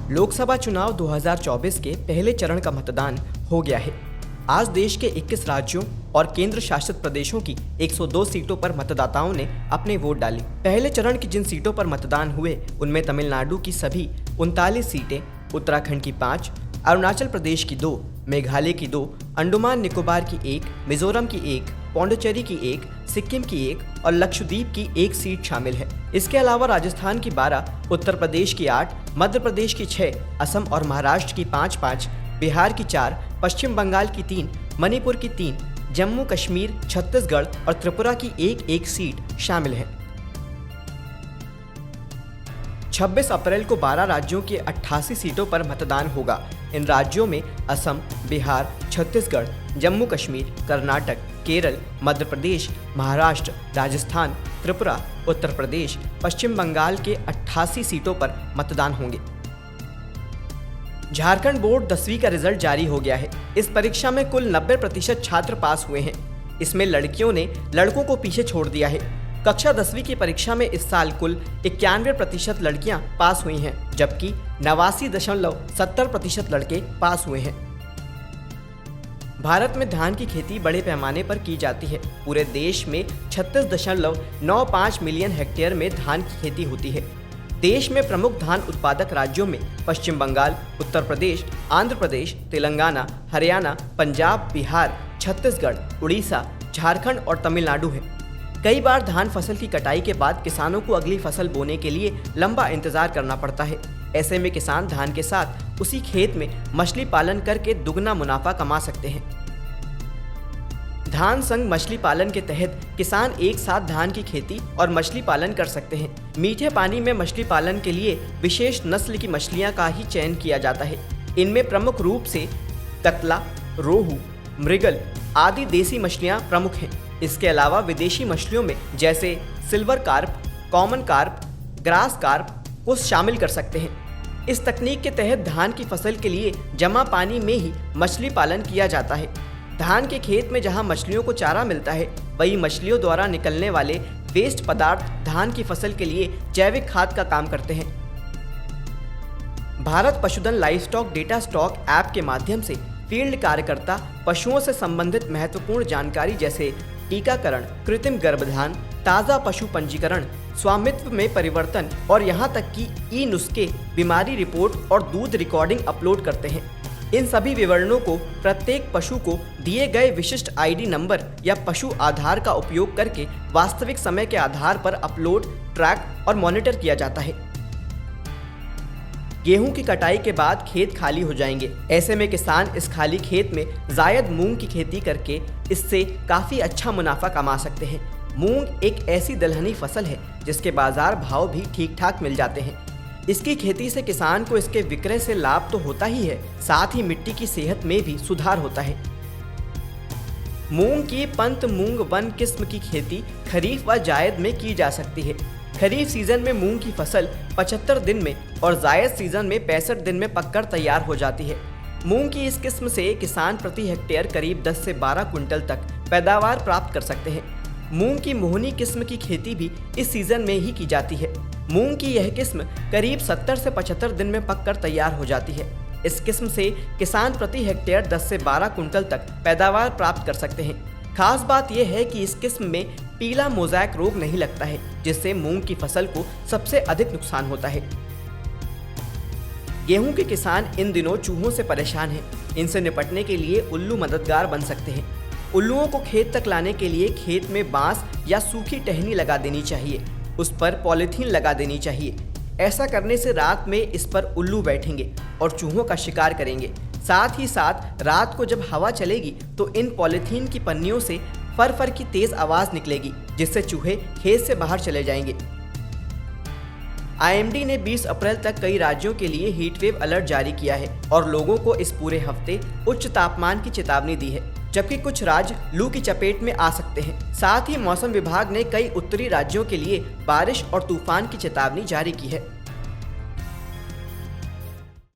लोकसभा चुनाव 2024 के पहले चरण का मतदान हो गया है। आज देश के 21 राज्यों और केंद्र शासित प्रदेशों की 102 सीटों पर मतदाताओं ने अपने वोट डाली। पहले चरण की जिन सीटों पर मतदान हुए उनमें तमिलनाडु की सभी 39 सीटें, उत्तराखंड की 5, अरुणाचल प्रदेश की 2, मेघालय की 2, अंडमान निकोबार की 1, मिजोरम की 1, पौंडीचेरी की 1, सिक्किम की 1 और लक्षद्वीप की 1 सीट शामिल है। इसके अलावा राजस्थान की 12, उत्तर प्रदेश की 8, मध्य प्रदेश की 6, असम और महाराष्ट्र की 5-5, बिहार की 4, पश्चिम बंगाल की 3, मणिपुर की 3, जम्मू कश्मीर, छत्तीसगढ़ और त्रिपुरा की 1-1 सीट शामिल है। 26 अप्रैल को 12 राज्यों की 88 सीटों पर मतदान होगा। इन राज्यों में असम, बिहार, छत्तीसगढ़, जम्मू कश्मीर, कर्नाटक, केरल, मध्य प्रदेश, महाराष्ट्र, राजस्थान, त्रिपुरा, उत्तर प्रदेश, पश्चिम बंगाल के 88 सीटों पर मतदान होंगे। झारखंड बोर्ड 10वीं का रिजल्ट जारी हो गया है। इस परीक्षा में कुल 90% छात्र पास हुए हैं। इसमें लड़कियों ने लड़कों को पीछे छोड़ दिया है। कक्षा 10वीं की परीक्षा में इस साल कुल 91% लड़कियां पास हुई हैं, जबकि 89.70% लड़के पास हुए हैं। भारत में धान की खेती बड़े पैमाने पर की जाती है। पूरे देश में 36.95 मिलियन हेक्टेयर में धान की खेती होती है। देश में प्रमुख धान उत्पादक राज्यों में पश्चिम बंगाल, उत्तर प्रदेश, आंध्र प्रदेश, तेलंगाना, हरियाणा, पंजाब, बिहार, छत्तीसगढ़, उड़ीसा, झारखंड और तमिलनाडु है। कई बार धान फसल की कटाई के बाद किसानों को अगली फसल बोने के लिए लंबा इंतजार करना पड़ता है। ऐसे में किसान धान के साथ उसी खेत में मछली पालन करके दुगना मुनाफा कमा सकते हैं। धान संग मछली पालन के तहत किसान एक साथ धान की खेती और मछली पालन कर सकते हैं। मीठे पानी में मछली पालन के लिए विशेष नस्ल की मछलियां का ही चयन किया जाता है। इनमें प्रमुख रूप से कतला, रोहू, मृगल आदि देसी मछलियां प्रमुख हैं। इसके अलावा विदेशी मछलियों में जैसे silver carp, common carp, grass carp को शामिल कर सकते हैं। इस तकनीक के तहत धान की फसल के लिए जमा पानी में ही मछली पालन किया जाता है। धान के खेत में जहां मछलियों को चारा मिलता है, वही मछलियों द्वारा निकलने वाले वेस्ट पदार्थ धान की फसल के लिए जैविक खाद का काम करते हैं। भारत पशुधन लाइवस्टॉक डेटा स्टॉक ऐप के माध्यम से फील्ड कार्यकर्ता पशुओं से संबंधित महत्वपूर्ण जानकारी जैसे टीकाकरण, कृत्रिम गर्भधान, ताज़ा पशु पंजीकरण, स्वामित्व में परिवर्तन और यहां तक कि ई नुस्खे, बीमारी रिपोर्ट और दूध रिकॉर्डिंग अपलोड करते हैं। इन सभी विवरणों को प्रत्येक पशु को दिए गए विशिष्ट आईडी नंबर या पशु आधार का उपयोग करके वास्तविक समय के आधार पर अपलोड, ट्रैक और मॉनिटर किया जाता है। गेहूं की कटाई के बाद खेत खाली हो जाएंगे। ऐसे में किसान इस खाली खेत में जायद मूंग की खेती करके इससे काफी अच्छा मुनाफा कमा सकते हैं। मूंग एक ऐसी दलहनी फसल है जिसके बाजार भाव भी ठीक ठाक मिल जाते हैं। इसकी खेती से किसान को इसके विक्रय से लाभ तो होता ही है, साथ ही मिट्टी की सेहत में भी सुधार होता है। मूंग की पंत मूंग 1 किस्म की खेती खरीफ व जायद में की जा सकती है। खरीफ सीजन में मूंग की फसल 75 दिन में और जायद सीजन में 65 दिन में पककर तैयार हो जाती है। मूंग की इस किस्म से किसान प्रति हेक्टेयर करीब 10 से 12 कुंटल तक पैदावार प्राप्त कर सकते हैं। मूंग की मोहनी किस्म की खेती भी इस सीजन में ही की जाती है। मूंग की यह किस्म करीब 70 से 75 दिन में पककर तैयार हो जाती है। इस किस्म से किसान प्रति हेक्टेयर 10 से 12 कुंटल तक पैदावार प्राप्त कर सकते हैं। खास बात यह है कि इस किस्म में पीला मोज़ैक रोग नहीं लगता है, जिससे मूंग की फसल को सबसे अधिक नुकसान होता है। गेहूं के किसान इन दिनों चूहों से परेशान हैं। इनसे निपटने के लिए उल्लू मददगार बन सकते हैं। उल्लुओं को खेत तक लाने के लिए खेत में बांस या सूखी टहनी लगा देनी चाहिए। उस पर पॉलीथीन लगा देनी चाहिए। ऐसा करने से रात में इस पर उल्लू बैठेंगे और चूहों का शिकार करेंगे। साथ ही साथ रात को जब हवा चलेगी तो इन पॉलीथीन की पन्नियों से फर की तेज आवाज निकलेगी, जिससे चूहे खेत से बाहर चले जाएंगे। आईएमडी ने 20 अप्रैल तक कई राज्यों के लिए हीटवेव अलर्ट जारी किया है और लोगों को इस पूरे हफ्ते उच्च तापमान की चेतावनी दी है, जबकि कुछ राज्य लू की चपेट में आ सकते हैं। साथ ही मौसम विभाग ने कई उत्तरी राज्यों के लिए बारिश और तूफान की चेतावनी जारी की है।